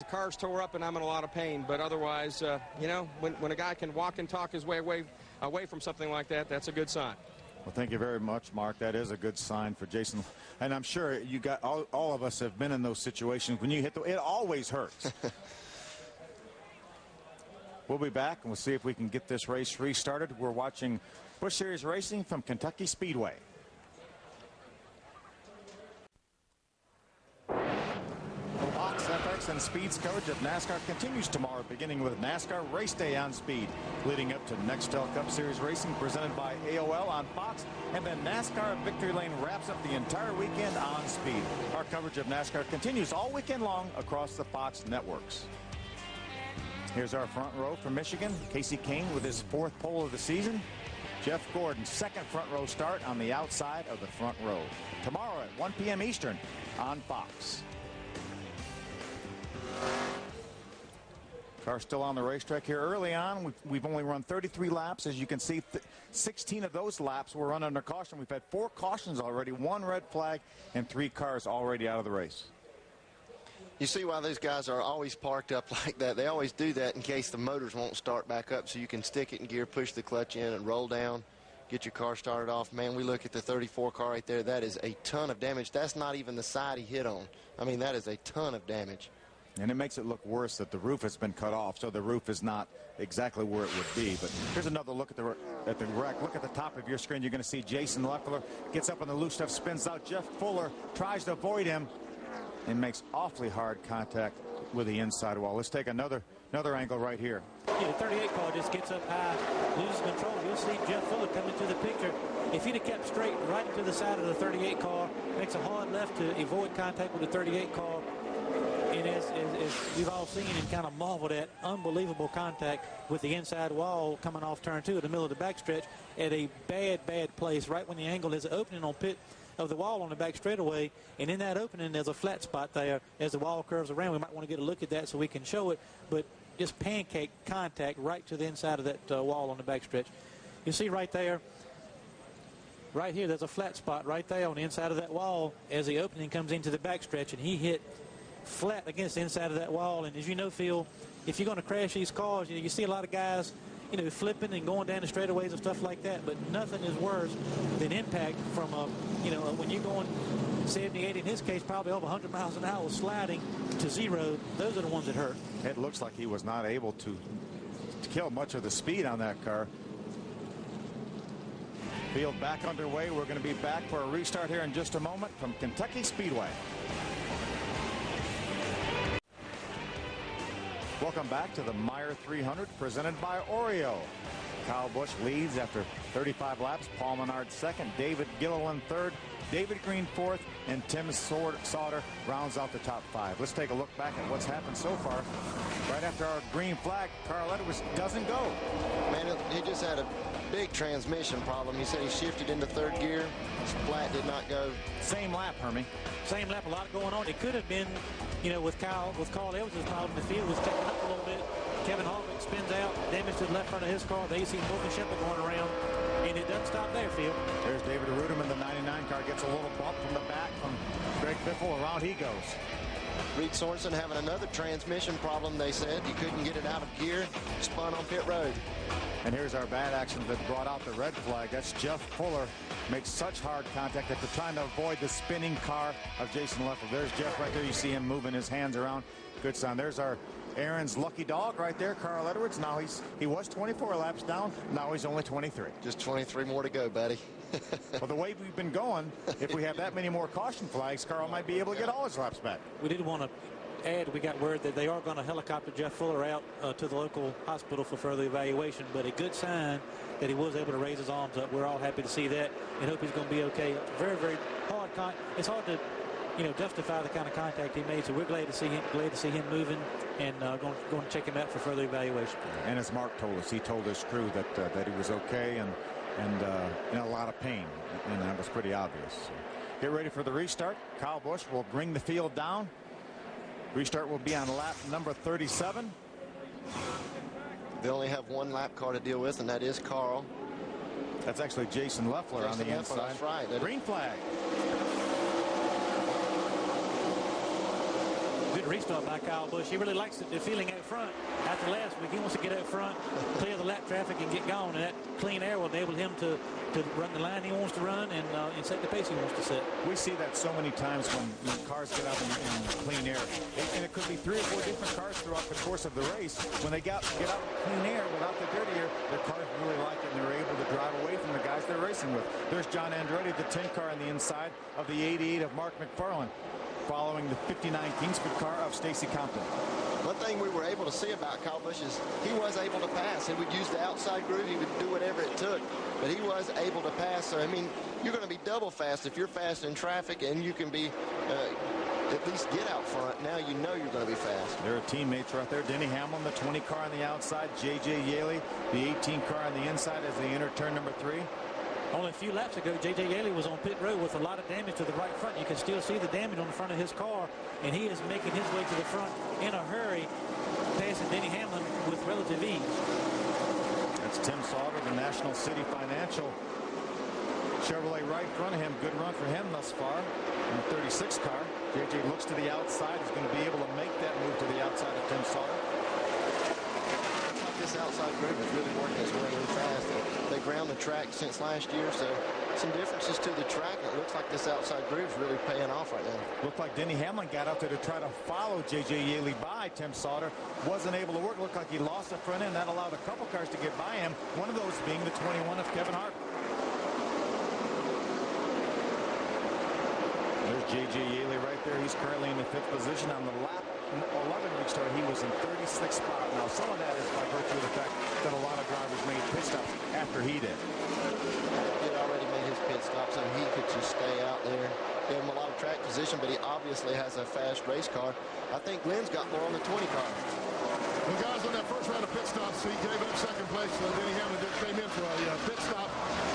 The car's tore up and I'm in a lot of pain, but otherwise, when a guy can walk and talk his way away from something like that, that's a good sign. Well, thank you very much, Mark. That is a good sign for Jason. And I'm sure you got all of us have been in those situations when you hit it always hurts. We'll be back and we'll see if we can get this race restarted. We're watching Busch Series Racing from Kentucky Speedway. Fox, FX, and Speed's coverage of NASCAR continues tomorrow, beginning with NASCAR Race Day on Speed, leading up to Nextel Cup Series Racing presented by AOL on Fox, and then NASCAR Victory Lane wraps up the entire weekend on Speed. Our coverage of NASCAR continues all weekend long across the Fox networks. Here's our front row from Michigan. Casey Kane with his 4th pole of the season. Jeff Gordon, 2nd front row start on the outside of the front row. Tomorrow at 1 p.m. Eastern on Fox. Car still on the racetrack here. Early on, we've only run 33 laps. As you can see, 16 of those laps were run under caution. We've had 4 cautions already, 1 red flag, and 3 cars already out of the race. You see why those guys are always parked up like that. They always do that in case the motors won't start back up, so you can stick it in gear, push the clutch in, and roll down, get your car started off. Man, we look at the 34 car right there. That is a ton of damage. That's not even the side he hit on. I mean, that is a ton of damage. And it makes it look worse that the roof has been cut off, so the roof is not exactly where it would be. But here's another look at the wreck. Look at the top of your screen. You're going to see Jason Leffler gets up on the loose stuff, spins out. Jeff Fuller tries to avoid him and makes awfully hard contact with the inside wall. Let's take another angle right here. Yeah, the 38 car just gets up high, loses control. You'll see Jeff Fuller come into the picture. If he'd have kept straight right into the side of the 38 car, makes a hard left to avoid contact with the 38 car. And as we've all seen and kind of marveled at, unbelievable contact with the inside wall coming off turn 2 in the middle of the backstretch at a bad place, right when the angle is opening on pit of the wall on the back straightaway. And in that opening, there's a flat spot there as the wall curves around. We might want to get a look at that so we can show it, but just pancake contact right to the inside of that wall on the backstretch. You see right there, right here, there's a flat spot right there on the inside of that wall as the opening comes into the backstretch, and he hit flat against the inside of that wall. And as you know, Phil, if you're going to crash these cars, you see a lot of guys, flipping and going down the straightaways and stuff like that, but nothing is worse than impact from when you're going 70, 80, in his case, probably over 100 miles an hour sliding to 0. Those are the ones that hurt. It looks like he was not able to kill much of the speed on that car. Field back underway. We're going to be back for a restart here in just a moment from Kentucky Speedway. Welcome back to the Meijer 300 presented by Oreo. Kyle Busch leads after 35 laps. Paul Menard second, David Gilliland third, David Green fourth, and Tim Sauter rounds out the top 5. Let's take a look back at what's happened so far. Right after our green flag, Carl Edwards doesn't go. Man, he just had a big transmission problem. He said he shifted into 3rd gear. Flat did not go. Same lap, Hermie. Same lap, a lot going on. It could have been, with Carl Edwards' problem, the field was taken up a little bit. Kevin Harvick spins out, damage to the left front of his car. They see Morgan Shepherd going around, and it doesn't stop there, Phil. There's David Ruderman, the 99 car, gets a little bump from the back from Greg Biffle. Around he goes. Reed Sorensen having another transmission problem, they said. He couldn't get it out of gear, spun on pit road. And here's our bad action that brought out the red flag. That's Jeff Fuller. Makes such hard contact that they're trying to avoid the spinning car of Jason Leffler. There's Jeff right there. You see him moving his hands around. Good sign. There's our Aaron's lucky dog right there, Carl Edwards. Now he was 24 laps down. Now he's only 23. Just 23 more to go, buddy. Well, the way we've been going, if we have that many more caution flags, Carl might be able to get all his laps back. We did want to add, we got word that they are going to helicopter Jeff Fuller out to the local hospital for further evaluation, but a good sign that he was able to raise his arms up. We're all happy to see that and hope he's going to be okay. Very, very hard. It's hard to, justify the kind of contact he made, so we're glad to see him moving and going to check him out for further evaluation. And as Mark told us, he told his crew that he was okay and in a lot of pain, and that was pretty obvious. So get ready for the restart. Kyle Busch will bring the field down. Restart will be on lap number 37. They only have one lap car to deal with, and that is Carl. That's actually Jason Leffler on the inside. That's right. Green flag. Good restart by Kyle Busch. He really likes the feeling out front. After last week, he wants to get out front, clear the lap traffic, and get gone. And that clean air will enable him to run the line he wants to run and set the pace he wants to set. We see that so many times when cars get out in clean air. And it could be 3 or 4 different cars throughout the course of the race. When they get out in clean air without the dirty air, their cars really like it, and they're able to drive away from the guys they're racing with. There's John Andretti, the 10 car on the inside of the 88 of Mark McFarland, following the 59 Kingsford car of Stacy Compton. One thing we were able to see about Kyle Busch is he was able to pass. He would use the outside groove. He would do whatever it took, but he was able to pass. So, I mean, you're going to be double fast if you're fast in traffic, and you can be at least get out front. Now you know you're going to be fast. There are teammates right there. Denny Hamlin, the 20 car on the outside. J.J. Yaley, the 18 car on the inside as they enter turn number 3. Only a few laps ago, J.J. Yaley was on pit road with a lot of damage to the right front. You can still see the damage on the front of his car, and he is making his way to the front in a hurry, passing Denny Hamlin with relative ease. That's Tim Sauter, the National City Financial Chevrolet right in front of him. Good run for him thus far in the 36 car. J.J. looks to the outside. He's going to be able to make that move to the outside of Tim Sauter. This outside groove is really working its way really fast. They ground the track since last year, so some differences to the track. It looks like this outside groove is really paying off right now. Looked like Denny Hamlin got out there to try to follow J.J. Yaley by Tim Sauter. Wasn't able to work. Looked like he lost the front end. That allowed a couple cars to get by him, one of those being the 21 of Kevin Harvick. There's J.J. Yaley right there. He's currently in the 5th position on the lap 11 restart. He was in 36th spot. Now, some of that is by virtue of the fact that a lot of drivers made pit stops after he did. He already made his pit stop, so he could just stay out there. Gave him a lot of track position, but he obviously has a fast race car. I think Glenn's got more on the 20 car. The guys on that first round of pit stops, he gave up second place. Denny Hamlin came in for a pit stop.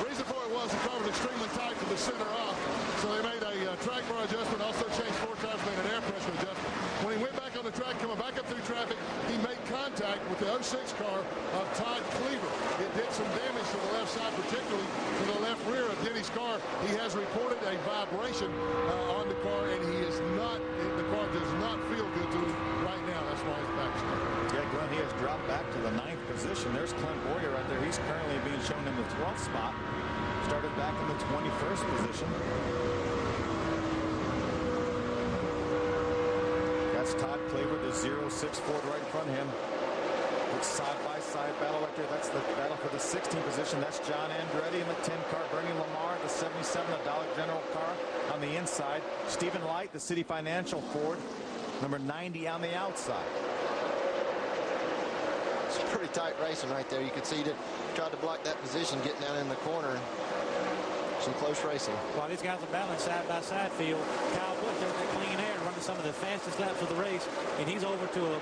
The reason for it was the car was extremely tight from the center off, so they made a track bar adjustment, also changed 4 times, made an air pressure adjustment. When he went back on the track, coming back up through traffic, he made contact with the 06 car of Todd Cleaver. It did some damage to the left side, particularly to the left rear of Denny's car. He has reported a vibration on the car, and the car does not feel good to him right now. That's why his back's hurt. Yeah, Glenn, he has dropped back to the 9th position. There's Clint Boyer right there. He's currently being shown in the 12th spot. Started back in the 21st position. That's Todd Cleaver, the 06 Ford right in front of him. It's side-by-side battle right there. That's the battle for the 16th position. That's John Andretti in the 10 car. Bernie Lamar, the 77, the Dollar General car on the inside. Stephen Light, the City Financial Ford, number 90 on the outside. It's pretty tight racing right there. You could see that tried to block that position, getting down in the corner. Some close racing. While these guys are battling side-by-side field, Kyle Busch has that clean air running some of the fastest laps of the race, and he's over to a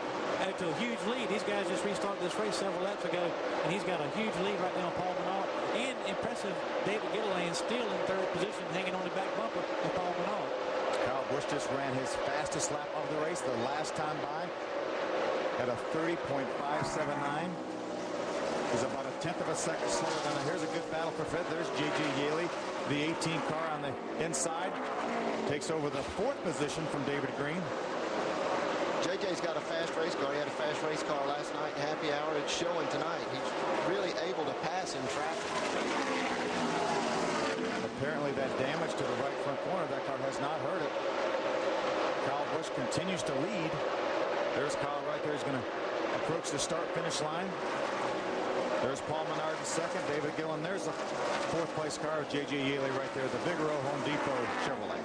huge lead. These guys just restarted this race several laps ago, and he's got a huge lead right now on Paul Menard. And impressive, David Gilliland still in 3rd position, hanging on the back bumper of Paul Menard. Kyle Busch just ran his fastest lap of the race the last time by at a 30.579. He's about a 1/10 of a second slower than it. Here's a good battle for Fred. There's J.J. Yaley, the 18 car on the inside. Takes over the 4th position from David Green. JJ's got a fast race car. He had a fast race car last night. Happy hour. It's showing tonight. He's really able to pass in traffic. Apparently that damage to the right front corner of that car has not hurt it. Kyle Busch continues to lead. There's Kyle right there. He's going to approach the start-finish line. There's Paul Menard in 2nd. David Gillen. There's the 4th place car of J.J. Yaley right there. The Vigoro Home Depot Chevrolet.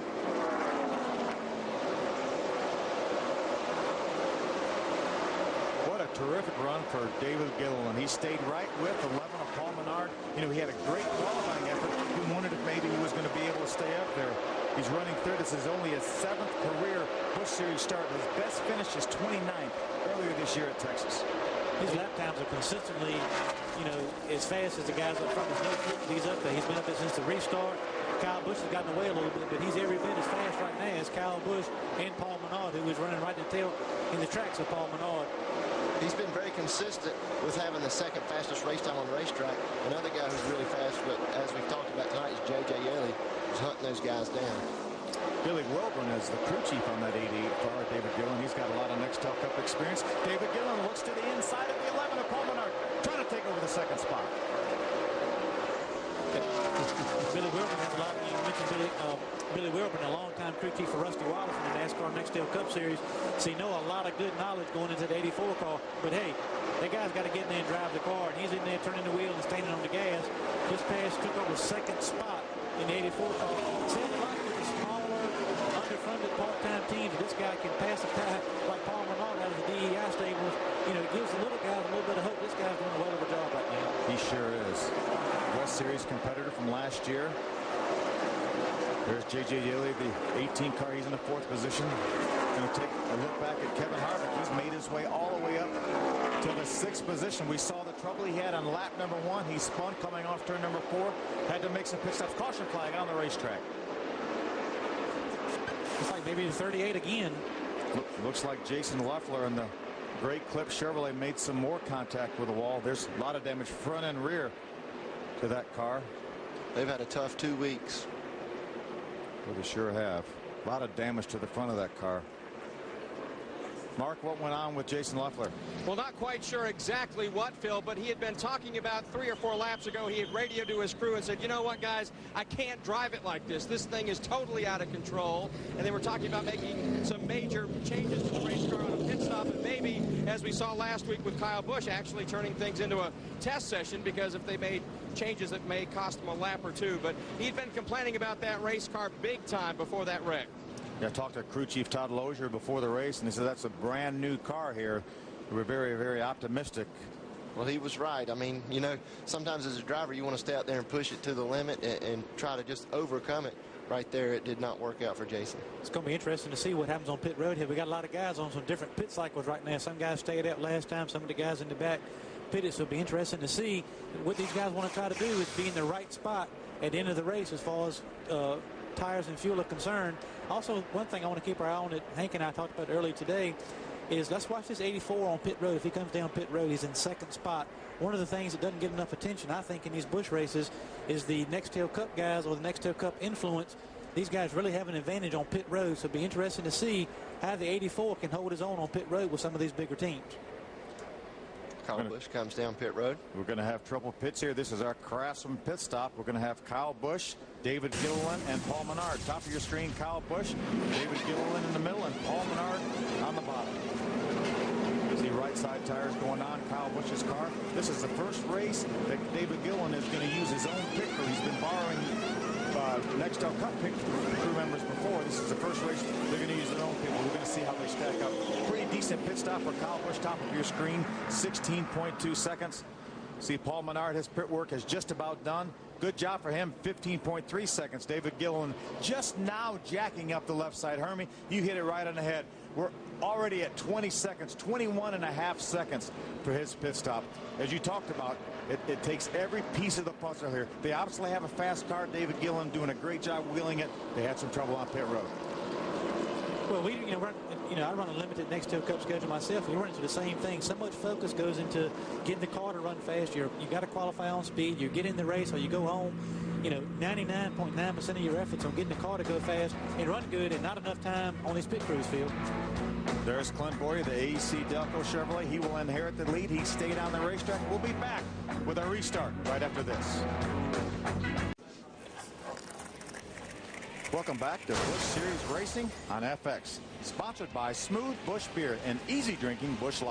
What a terrific run for David Gillen. He stayed right with 11 of Paul Menard. You know, he had a great qualifying effort. He wondered if maybe he was going to be able to stay up there. He's running 3rd. This is only his 7th career Busch Series start. His best finish is 29th earlier this year at Texas. His lap times are consistently, as fast as the guys up front. There's no flip. He's up there. He's been up there since the restart. Kyle Busch has gotten away a little bit, but he's every bit as fast right now as Kyle Busch and Paul Menard, who is running right to tail in the tracks of Paul Menard. He's been very consistent with having the 2nd fastest race time on the racetrack. Another guy who's really fast, but as we've talked about tonight, is J.J. Yaley, who's hunting those guys down. Billy Wilburn is the crew chief on that 88 car. David Gillen, he's got a lot of Nextel Cup experience. David Gillen looks to the inside of the 11 of Paul Menard, trying to take over the second spot. Billy Wilburn has a lot. You mentioned Billy Wilburn, a longtime crew chief for Rusty Wallace in the NASCAR Nextel Cup Series. So you know a lot of good knowledge going into the 84 car. But hey, that guy's got to get in there and drive the car, and he's in there turning the wheel and standing on the gas. This pass took over second spot in the 84 car. Seems like with the smaller, underfunded part-time teams, this guy can pass a guy like Paul Menard out of the DEI stables. You know, it gives the little guys a little bit of hope. This guy's doing a well of a job right now. He sure is. West Series competitor from last year. There's J.J. Yeley, the 18 car. He's in the 4th position. Going to take a look back at Kevin Harvick. He's made his way all the way up to the 6th position. We saw the trouble he had on lap number 1. He spun coming off turn number 4. Had to make some pit stops. Caution flag on the racetrack. It's like maybe the 38 again. Looks like Jason Leffler and the Great Clip Chevrolet made some more contact with the wall. There's a lot of damage front and rear to that car. They've had a tough 2 weeks. Well, they sure have. A lot of damage to the front of that car. Mark, what went on with Jason Leffler? Well, not quite sure exactly what, Phil, but he had been talking about 3 or 4 laps ago. He had radioed to his crew and said, you know what, guys, I can't drive it like this. This thing is totally out of control. And they were talking about making some major changes to the race car on a pit stop, and maybe, as we saw last week with Kyle Busch, actually turning things into a test session, because if they made changes that may cost him a lap or 2. But he'd been complaining about that race car big time before that wreck. Yeah, I talked to crew chief Todd Lozier before the race, and he said that's a brand new car here. We were very, very optimistic. Well, he was right. I mean, you know, sometimes as a driver, you want to stay out there and push it to the limit and try to just overcome it. Right there, it did not work out for Jason. It's going to be interesting to see what happens on pit road here. We got a lot of guys on some different pit cycles right now. Some guys stayed out last time. Some of the guys in the back pitted. So it'll be interesting to see what these guys want to try to do is be in the right spot at the end of the race as far as tires and fuel are concerned. Also, one thing I want to keep our eye on that Hank and I talked about earlier today is let's watch this 84 on pit road. If he comes down pit road, he's in 2nd spot. One of the things that doesn't get enough attention, I think, in these Busch races is the Nextel Cup guys or the Nextel Cup influence. These guys really have an advantage on pit road, so it'll be interesting to see how the 84 can hold his own on pit road with some of these bigger teams. Kyle Busch comes down pit road. We're going to have triple pits here. This is our Craftsman pit stop. We're going to have Kyle Busch, David Gilliland, and Paul Menard. Top of your screen, Kyle Busch, David Gilliland in the middle, and Paul Menard on the bottom. You see right side tires going on Kyle Busch's car. This is the first race that David Gilliland is going to use his own pit crew. He's been borrowing Nextel Cup pit crew members before. This is the first race they're going to use their own pit crew. We're going to see how they stack up. Pretty decent pit stop for Kyle Busch. Top of your screen, 16.2 seconds. See, Paul Menard, his pit work is just about done. Good job for him, 15.3 seconds. David Gilliland just now jacking up the left side. Hermie, you hit it right on the head. We're already at 20 seconds, 21.5 seconds for his pit stop. As you talked about, it takes every piece of the puzzle here. They obviously have a fast car. David Gilliland doing a great job wheeling it. They had some trouble on pit road. Well, I run a limited Nextel Cup schedule myself. We run into the same thing. So much focus goes into getting the car to run fast. You got to qualify on speed. You get in the race or you go home. 99.9% of your efforts on getting the car to go fast and run good, and not enough time on these pit crews, Phil. There's Clint Boyer, the AEC Delco Chevrolet. He will inherit the lead. He stayed on the racetrack. We'll be back with our restart right after this. Welcome back to Busch Series Racing on FX. Sponsored by Smooth Busch Beer and easy drinking Busch Light.